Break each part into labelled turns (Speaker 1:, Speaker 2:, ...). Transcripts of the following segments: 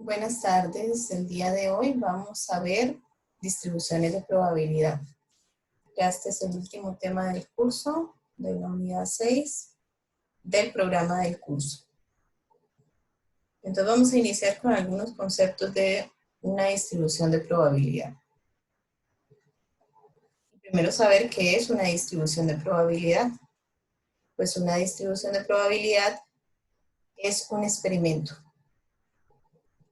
Speaker 1: Buenas tardes. El día de hoy vamos a ver distribuciones de probabilidad. Ya este es el último tema del curso de la unidad 6 del programa del curso. Entonces vamos a iniciar con algunos conceptos de una distribución de probabilidad. Primero saber qué es una distribución de probabilidad. Pues una distribución de probabilidad es un experimento.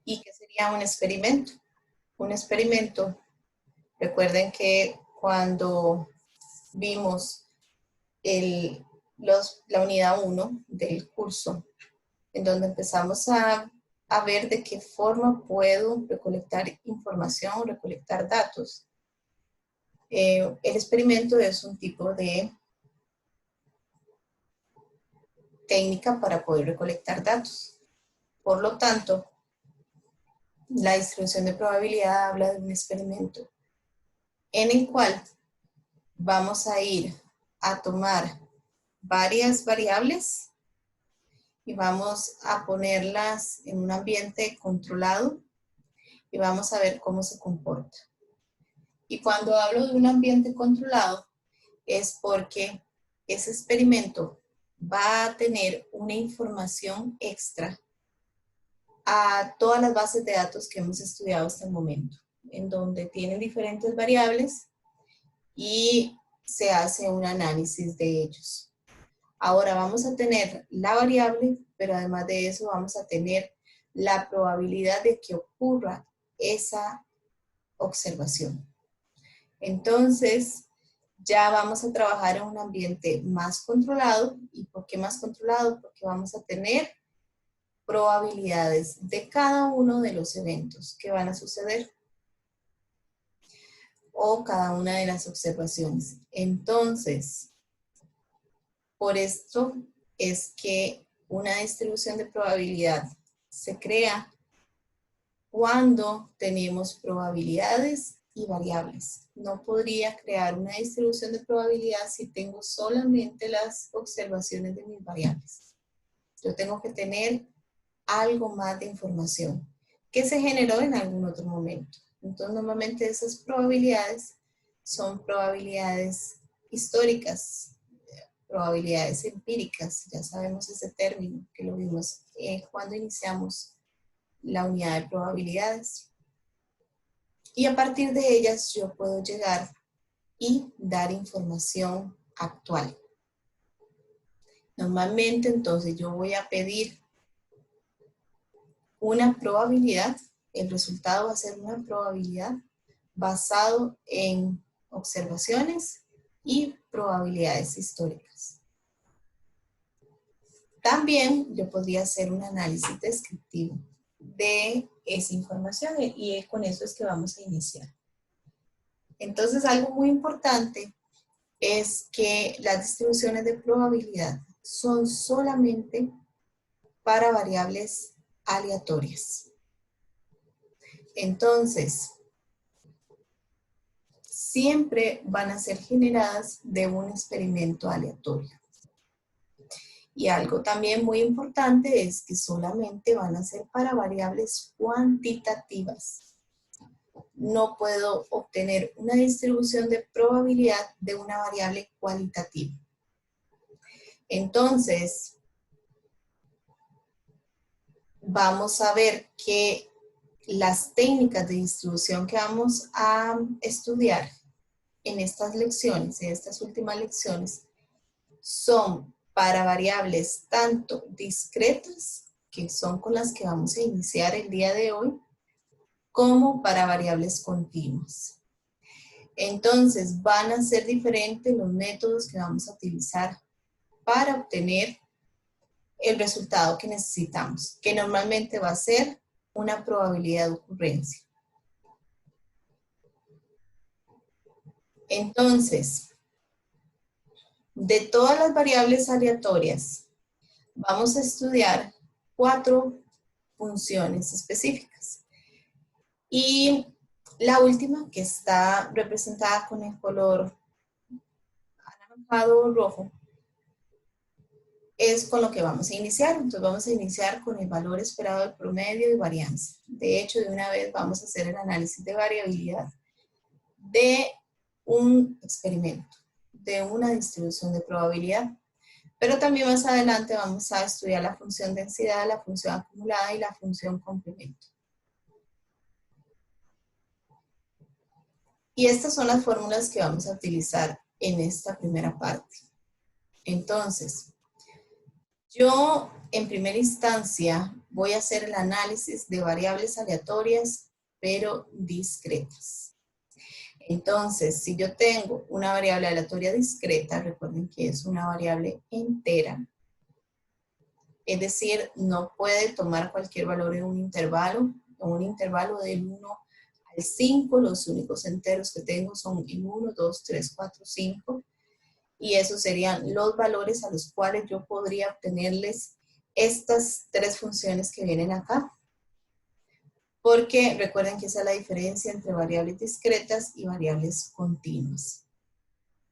Speaker 1: ¿Y qué sería un experimento? Un experimento, recuerden que cuando vimos la unidad 1 del curso, en donde empezamos a ver de qué forma puedo recolectar información, recolectar datos. El experimento es un tipo de técnica para poder recolectar datos. Por lo tanto, la distribución de probabilidad habla de un experimento en el cual vamos a ir a tomar varias variables y vamos a ponerlas en un ambiente controlado y vamos a ver cómo se comporta. Y cuando hablo de un ambiente controlado es porque ese experimento va a tener una información extra a todas las bases de datos que hemos estudiado hasta el momento, en donde tienen diferentes variables y se hace un análisis de ellos. Ahora vamos a tener la variable, pero además de eso vamos a tener la probabilidad de que ocurra esa observación. Entonces, ya vamos a trabajar en un ambiente más controlado. ¿Y por qué más controlado? Porque vamos a tener probabilidades de cada uno de los eventos que van a suceder o cada una de las observaciones. Entonces, por esto es que una distribución de probabilidad se crea cuando tenemos probabilidades y variables. No podría crear una distribución de probabilidad si tengo solamente las observaciones de mis variables. Yo tengo que tener algo más de información que se generó en algún otro momento. Entonces, normalmente esas probabilidades son probabilidades históricas, probabilidades empíricas. Ya sabemos ese término que lo vimos cuando iniciamos la unidad de probabilidades. Y a partir de ellas yo puedo llegar y dar información actual. Normalmente entonces yo voy a pedir una probabilidad, el resultado va a ser una probabilidad basado en observaciones y probabilidades históricas. También yo podría hacer un análisis descriptivo de esa información y con eso es que vamos a iniciar. Entonces, algo muy importante es que las distribuciones de probabilidad son solamente para variables aleatorias. Entonces, siempre van a ser generadas de un experimento aleatorio. Y algo también muy importante es que solamente van a ser para variables cuantitativas. No puedo obtener una distribución de probabilidad de una variable cualitativa. Entonces, vamos a ver que las técnicas de distribución que vamos a estudiar en estas lecciones, en estas últimas lecciones, son para variables tanto discretas, que son con las que vamos a iniciar el día de hoy, como para variables continuas. Entonces, van a ser diferentes los métodos que vamos a utilizar para obtener el resultado que necesitamos, que normalmente va a ser una probabilidad de ocurrencia. Entonces, de todas las variables aleatorias, vamos a estudiar 4 funciones específicas. Y la última, que está representada con el color anaranjado o rojo, es con lo que vamos a iniciar. Entonces vamos a iniciar con el valor esperado del promedio y varianza. De hecho, de una vez vamos a hacer el análisis de variabilidad de un experimento, de una distribución de probabilidad. Pero también más adelante vamos a estudiar la función densidad, la función acumulada y la función complemento. Y estas son las fórmulas que vamos a utilizar en esta primera parte. Entonces, yo en primera instancia voy a hacer el análisis de variables aleatorias, pero discretas. Entonces, si yo tengo una variable aleatoria discreta, recuerden que es una variable entera, es decir, no puede tomar cualquier valor en un intervalo del 1 al 5, los únicos enteros que tengo son el 1, 2, 3, 4, 5, y esos serían los valores a los cuales yo podría obtenerles estas tres funciones que vienen acá. Porque recuerden que esa es la diferencia entre variables discretas y variables continuas.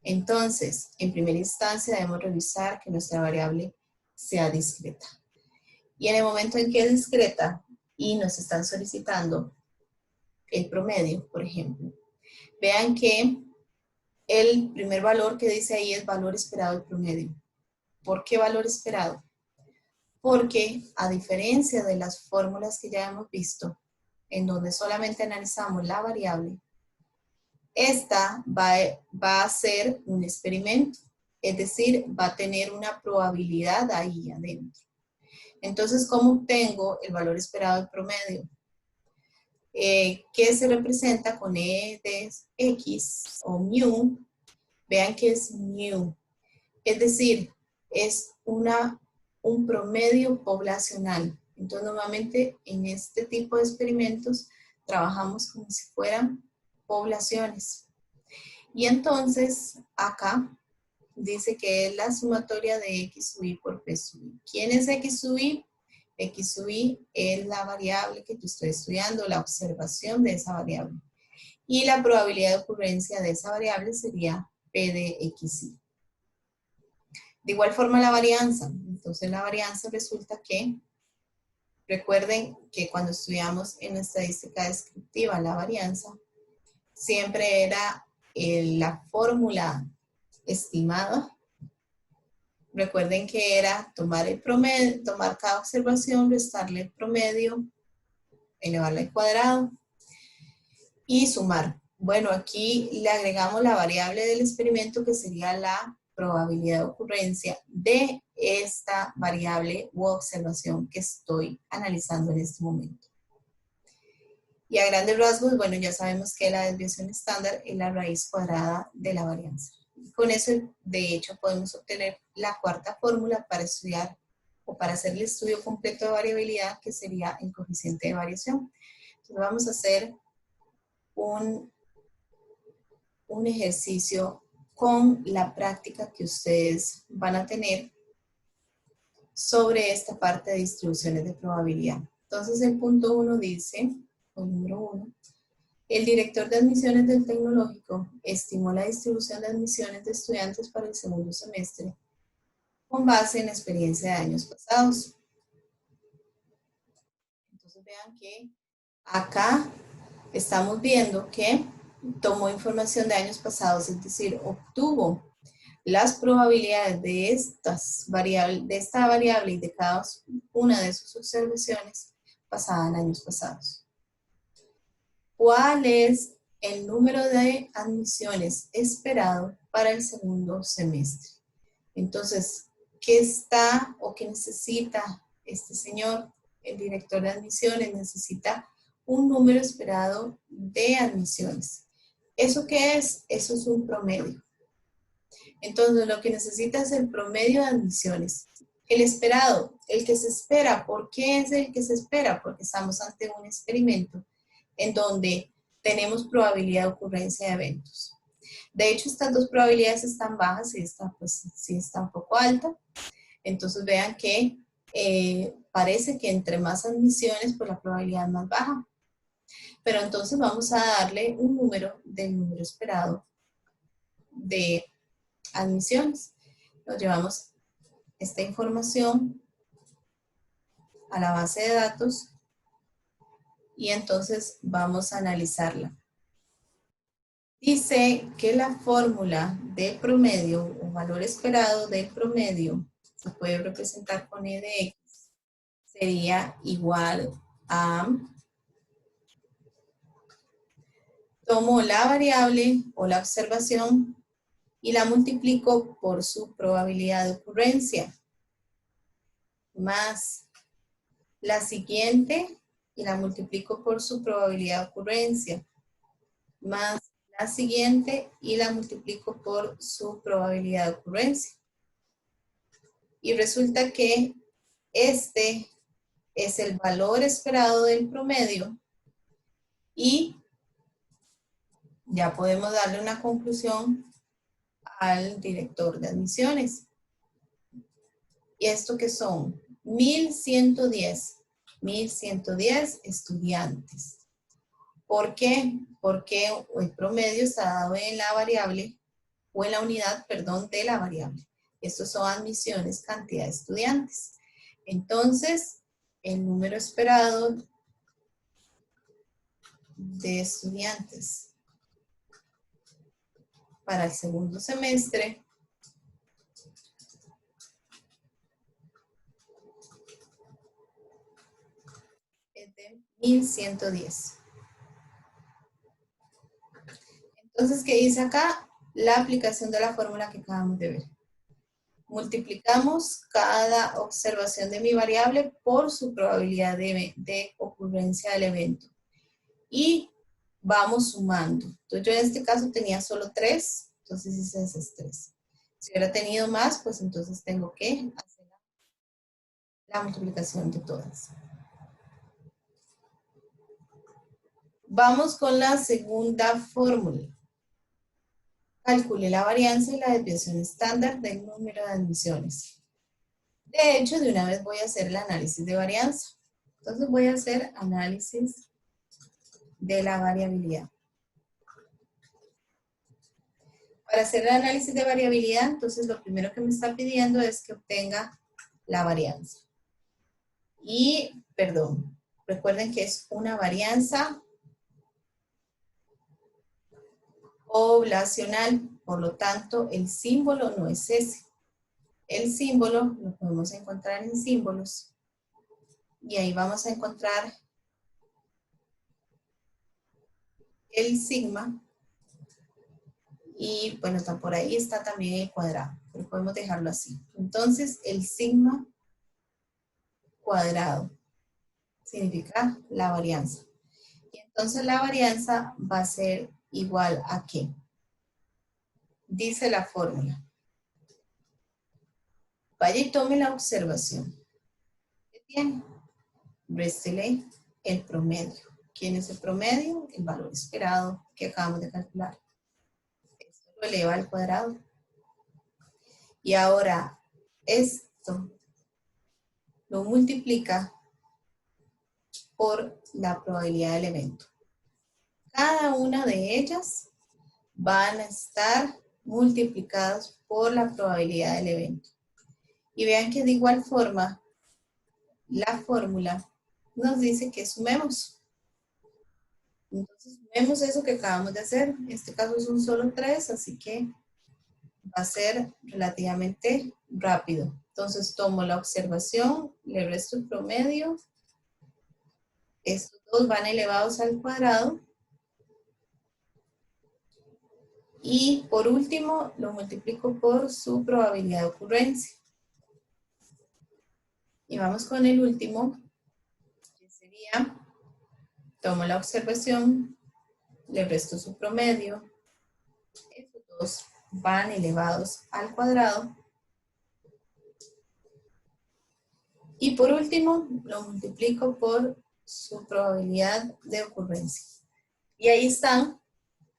Speaker 1: Entonces, en primera instancia debemos revisar que nuestra variable sea discreta. Y en el momento en que es discreta y nos están solicitando el promedio, por ejemplo, vean que el primer valor que dice ahí es valor esperado del promedio. ¿Por qué valor esperado? Porque a diferencia de las fórmulas que ya hemos visto, en donde solamente analizamos la variable, esta va a ser un experimento, es decir, va a tener una probabilidad ahí adentro. Entonces, ¿cómo obtengo el valor esperado del promedio? Que se representa con E de X o mu. Vean que es mu, es decir, es un promedio poblacional. Entonces, normalmente en este tipo de experimentos trabajamos como si fueran poblaciones. Y entonces, acá dice que es la sumatoria de X sub I por P sub I. ¿Quién es X sub I? X sub I es la variable que yo estoy estudiando, la observación de esa variable. Y la probabilidad de ocurrencia de esa variable sería P de XI. De igual forma la varianza. Entonces la varianza resulta que, recuerden que cuando estudiamos en estadística descriptiva la varianza, siempre era la fórmula estimada. Recuerden que era tomar el promedio, tomar cada observación, restarle el promedio, elevarla al cuadrado y sumar. Bueno, aquí le agregamos la variable del experimento que sería la probabilidad de ocurrencia de esta variable u observación que estoy analizando en este momento. Y a grandes rasgos, bueno, ya sabemos que la desviación estándar es la raíz cuadrada de la varianza. Y con eso, de hecho, podemos obtener la cuarta fórmula para estudiar o para hacer el estudio completo de variabilidad, que sería el coeficiente de variación. Entonces vamos a hacer un ejercicio con la práctica que ustedes van a tener sobre esta parte de distribuciones de probabilidad. Entonces el punto 1 dice, o número 1, el director de admisiones del tecnológico estimó la distribución de admisiones de estudiantes para el segundo semestre con base en la experiencia de años pasados. Entonces vean que acá estamos viendo que tomó información de años pasados, es decir, obtuvo las probabilidades de esta variable y de cada una de sus observaciones pasadas en años pasados. ¿Cuál es el número de admisiones esperado para el segundo semestre? Entonces, ¿qué está o qué necesita este señor, el director de admisiones? Necesita un número esperado de admisiones. ¿Eso qué es? Eso es un promedio. Entonces, lo que necesita es el promedio de admisiones. El esperado, el que se espera. ¿Por qué es el que se espera? Porque estamos ante un experimento en donde tenemos probabilidad de ocurrencia de eventos. De hecho, estas dos probabilidades están bajas y esta pues sí está un poco alta. Entonces vean que parece que entre más admisiones, pues la probabilidad es más baja. Pero entonces vamos a darle un número del número esperado de admisiones. Nos llevamos esta información a la base de datos y entonces vamos a analizarla. Dice que la fórmula de promedio o valor esperado del promedio se puede representar con E de X, sería igual a, tomo la variable o la observación y la multiplico por su probabilidad de ocurrencia, más la siguiente y la multiplico por su probabilidad de ocurrencia, más la siguiente y la multiplico por su probabilidad de ocurrencia. Y resulta que este es el valor esperado del promedio y ya podemos darle una conclusión al director de admisiones. ¿Y esto qué son? 1110 estudiantes. ¿Por qué? Porque el promedio está dado en la variable, o en la unidad, perdón, de la variable. Estos son admisiones, cantidad de estudiantes. Entonces, el número esperado de estudiantes para el segundo semestre es de 1110. Entonces, ¿qué dice acá? La aplicación de la fórmula que acabamos de ver. Multiplicamos cada observación de mi variable por su probabilidad de ocurrencia del evento. Y vamos sumando. Entonces yo en este caso tenía solo 3, entonces hice esas 3. Si hubiera tenido más, pues entonces tengo que hacer la multiplicación de todas. Vamos con la segunda fórmula. Calcule la varianza y la desviación estándar del número de admisiones. De hecho, de una vez voy a hacer el análisis de varianza. Entonces voy a hacer análisis de la variabilidad. Para hacer el análisis de variabilidad, entonces lo primero que me está pidiendo es que obtenga la varianza. Y, perdón, recuerden que es una varianza poblacional, por lo tanto el símbolo no es ese. El símbolo lo podemos encontrar en símbolos y ahí vamos a encontrar el sigma y bueno, por ahí está también el cuadrado, pero podemos dejarlo así. Entonces el sigma cuadrado significa la varianza. Y entonces la varianza va a ser igual a ¿qué? Dice la fórmula. Vaya y tome la observación. ¿Qué tiene? Réstele el promedio. ¿Quién es el promedio? El valor esperado que acabamos de calcular. Esto lo eleva al cuadrado. Y ahora esto lo multiplica por la probabilidad del evento. Cada una de ellas van a estar multiplicadas por la probabilidad del evento. Y vean que de igual forma, la fórmula nos dice que sumemos. Entonces, sumemos eso que acabamos de hacer. En este caso son solo 3, así que va a ser relativamente rápido. Entonces, tomo la observación, le resto el promedio. Estos dos van elevados al cuadrado. Y por último, lo multiplico por su probabilidad de ocurrencia. Y vamos con el último, que sería, tomo la observación, le resto su promedio. Estos dos van elevados al cuadrado. Y por último, lo multiplico por su probabilidad de ocurrencia. Y ahí están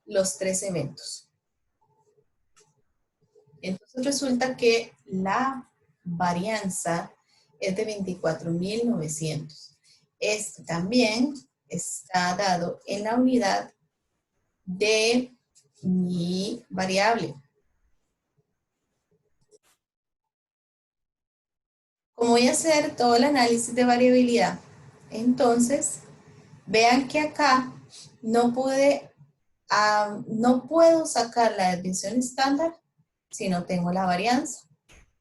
Speaker 1: los 3 eventos. Entonces resulta que la varianza es de 24.900. Este también está dado en la unidad de mi variable. Como voy a hacer todo el análisis de variabilidad, entonces vean que acá no puedo sacar la desviación estándar si no tengo la varianza.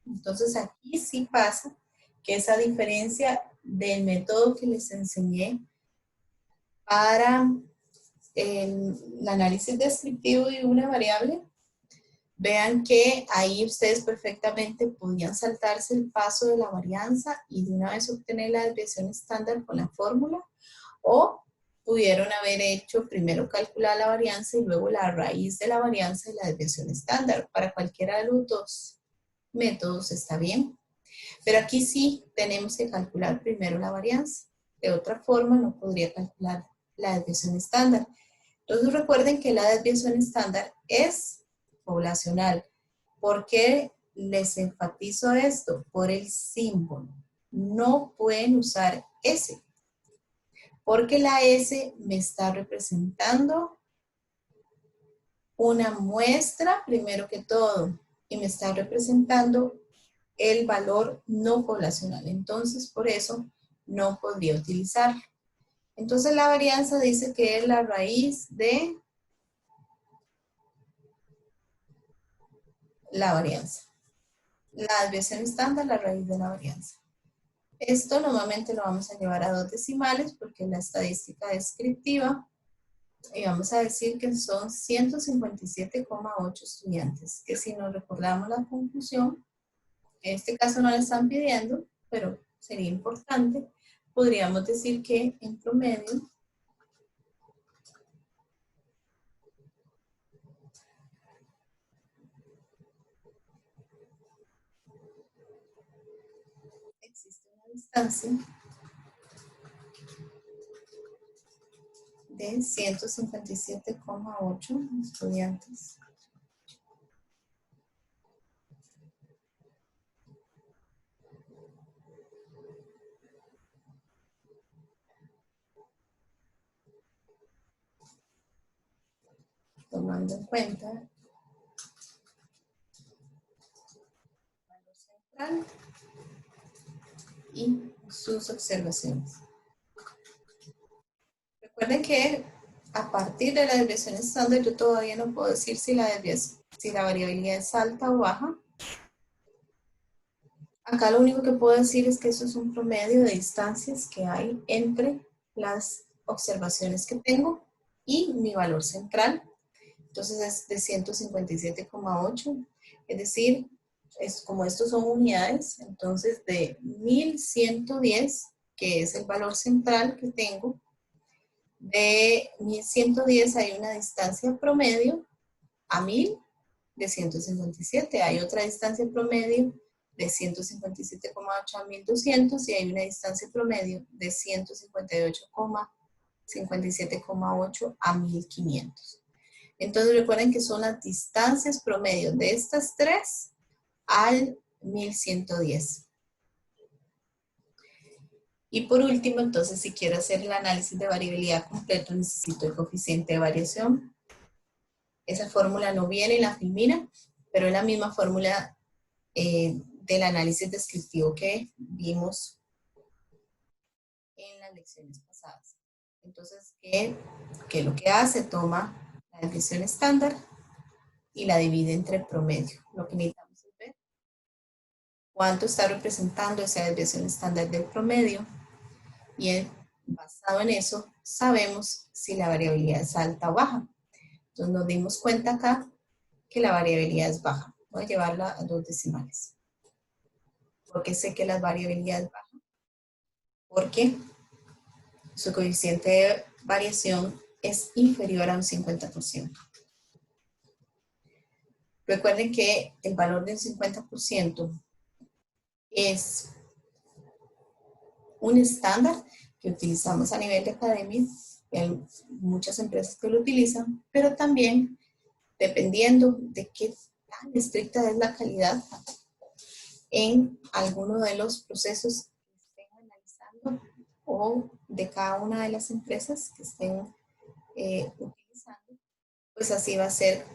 Speaker 1: Entonces aquí sí pasa que esa diferencia del método que les enseñé para el análisis descriptivo de una variable, vean que ahí ustedes perfectamente podían saltarse el paso de la varianza y de una vez obtener la desviación estándar con la fórmula, o pudieron haber hecho primero calcular la varianza y luego la raíz de la varianza y la desviación estándar. Para cualquiera de los dos métodos está bien, pero aquí sí tenemos que calcular primero la varianza. De otra forma no podría calcular la desviación estándar. Entonces recuerden que la desviación estándar es poblacional. ¿Por qué les enfatizo esto? Por el símbolo. No pueden usar S, porque la S me está representando una muestra, primero que todo, y me está representando el valor no poblacional. Entonces, por eso no podría utilizarlo. Entonces, la varianza dice que es la raíz de la varianza. La desviación estándar, la raíz de la varianza. Esto normalmente lo vamos a llevar a 2 decimales porque es la estadística descriptiva. Y vamos a decir que son 157,8 estudiantes, que si nos recordamos la conclusión, en este caso no le están pidiendo, pero sería importante, podríamos decir que en promedio existe una distancia de 157,8 estudiantes tomando en cuenta el valor central y sus observaciones. Recuerden que a partir de la desviación estándar yo todavía no puedo decir si la variabilidad es alta o baja. Acá lo único que puedo decir es que eso es un promedio de distancias que hay entre las observaciones que tengo y mi valor central. Entonces es de 157,8, es decir, como estos son unidades, entonces de 1110, que es el valor central que tengo, de 1110 hay una distancia promedio a 1000 de 157. Hay otra distancia promedio de 157,8 a 1200 y hay una distancia promedio de 158,57,8 a 1500. Entonces recuerden que son las distancias promedio de estas tres al 1110. Y por último, entonces, si quiero hacer el análisis de variabilidad completo, necesito el coeficiente de variación. Esa fórmula no viene en la filmina, pero es la misma fórmula del análisis descriptivo que vimos en las lecciones pasadas. Entonces, ¿qué es lo que hace? Toma la desviación estándar y la divide entre el promedio. Lo que necesitamos es ver cuánto está representando esa desviación estándar del promedio y basado en eso sabemos si la variabilidad es alta o baja. Entonces nos dimos cuenta acá que la variabilidad es baja. Voy a llevarla a 2 decimales. ¿Por qué sé que la variabilidad es baja? Porque su coeficiente de variación es inferior a un 50%. Recuerden que el valor del 50% es un estándar que utilizamos a nivel de academia. Hay muchas empresas que lo utilizan, pero también dependiendo de qué tan estricta es la calidad en alguno de los procesos que estén analizando o de cada una de las empresas que estén utilizando, pues así va a ser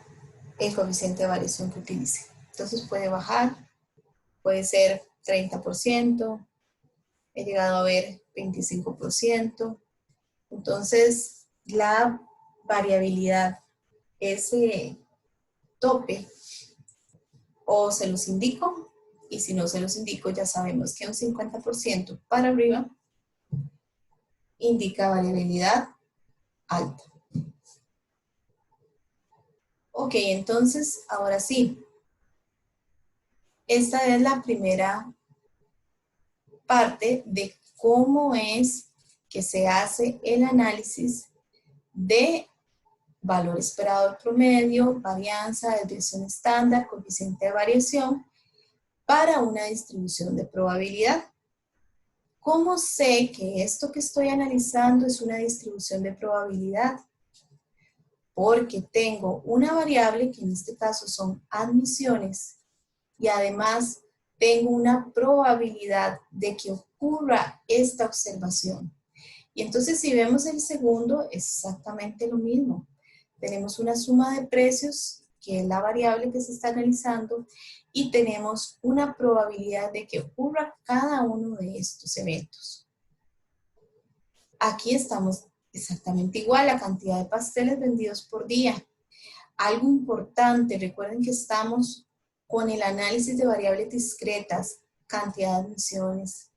Speaker 1: el coeficiente de variación que utilice. Entonces puede bajar, puede ser 30%, he llegado a ver 25%. Entonces, la variabilidad, ese tope, o se los indico, y si no se los indico, ya sabemos que un 50% para arriba indica variabilidad alta. Ok, entonces, ahora sí, esta es la primera parte de cómo es que se hace el análisis de valor esperado del promedio, varianza, desviación estándar, coeficiente de variación para una distribución de probabilidad. ¿Cómo sé que esto que estoy analizando es una distribución de probabilidad? Porque tengo una variable, que en este caso son admisiones, y además tengo una probabilidad de que ocurra esta observación. Y entonces si vemos el segundo, es exactamente lo mismo. Tenemos una suma de precios, que es la variable que se está analizando, y tenemos una probabilidad de que ocurra cada uno de estos eventos. Aquí estamos exactamente igual, la cantidad de pasteles vendidos por día. Algo importante, recuerden que estamos con el análisis de variables discretas, cantidad de admisiones,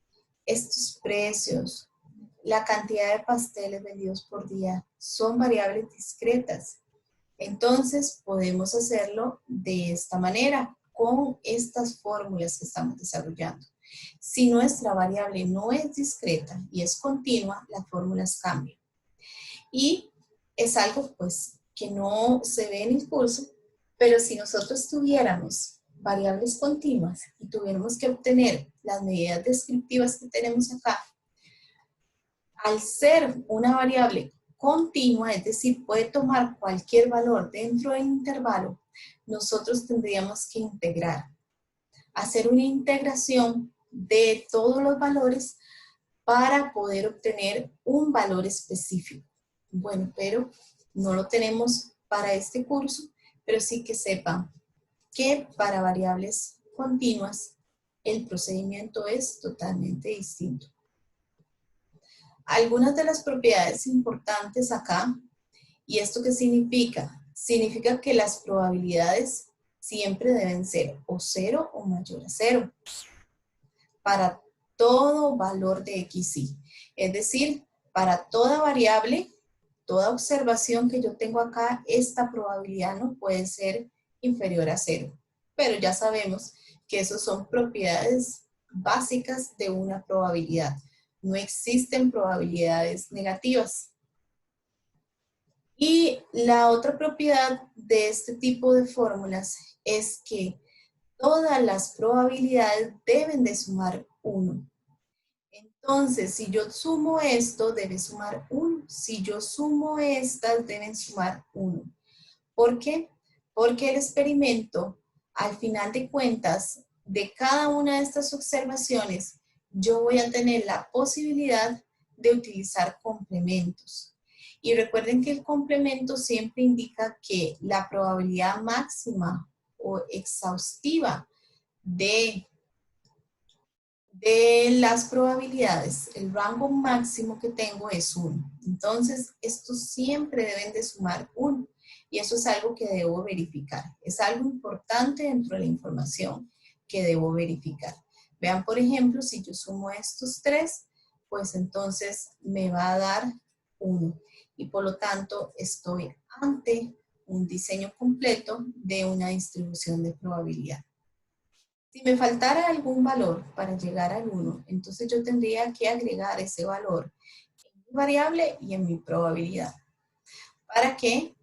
Speaker 1: estos precios, la cantidad de pasteles vendidos por día, son variables discretas. Entonces podemos hacerlo de esta manera, con estas fórmulas que estamos desarrollando. Si nuestra variable no es discreta y es continua, las fórmulas cambian. Y es algo pues que no se ve en el curso, pero si nosotros tuviéramos variables continuas y tuviéramos que obtener las medidas descriptivas que tenemos acá, al ser una variable continua, es decir, puede tomar cualquier valor dentro del intervalo, nosotros tendríamos que integrar, hacer una integración de todos los valores para poder obtener un valor específico. Bueno, pero no lo tenemos para este curso, pero sí que sepan que para variables continuas el procedimiento es totalmente distinto. Algunas de las propiedades importantes acá, ¿y esto qué significa? Significa que las probabilidades siempre deben ser o 0 o mayor a 0 para todo valor de XY. Es decir, para toda variable, toda observación que yo tengo acá, esta probabilidad no puede ser inferior a 0. Pero ya sabemos que esas son propiedades básicas de una probabilidad. No existen probabilidades negativas. Y la otra propiedad de este tipo de fórmulas es que todas las probabilidades deben de sumar 1. Entonces, si yo sumo esto, debe sumar 1. Si yo sumo estas, deben sumar 1. ¿Por qué? Porque el experimento, al final de cuentas, de cada una de estas observaciones, yo voy a tener la posibilidad de utilizar complementos. Y recuerden que el complemento siempre indica que la probabilidad máxima o exhaustiva de las probabilidades, el rango máximo que tengo es 1. Entonces, estos siempre deben de sumar 1. Y eso es algo que debo verificar. Es algo importante dentro de la información que debo verificar. Vean, por ejemplo, si yo sumo estos 3, pues entonces me va a dar 1. Y por lo tanto, estoy ante un diseño completo de una distribución de probabilidad. Si me faltara algún valor para llegar al 1, entonces yo tendría que agregar ese valor en mi variable y en mi probabilidad para que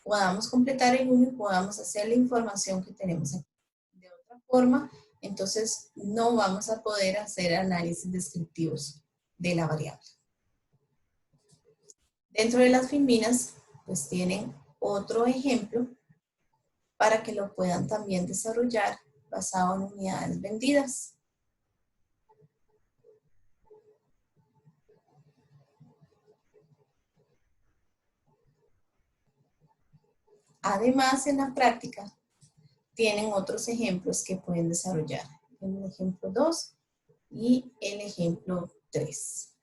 Speaker 1: podamos completar el 1 y podamos hacer la información que tenemos aquí. De otra forma, entonces no vamos a poder hacer análisis descriptivos de la variable. Dentro de las filminas, pues tienen otro ejemplo para que lo puedan también desarrollar basado en unidades vendidas. Además, en la práctica, tienen otros ejemplos que pueden desarrollar. en el ejemplo 2 y el ejemplo 3.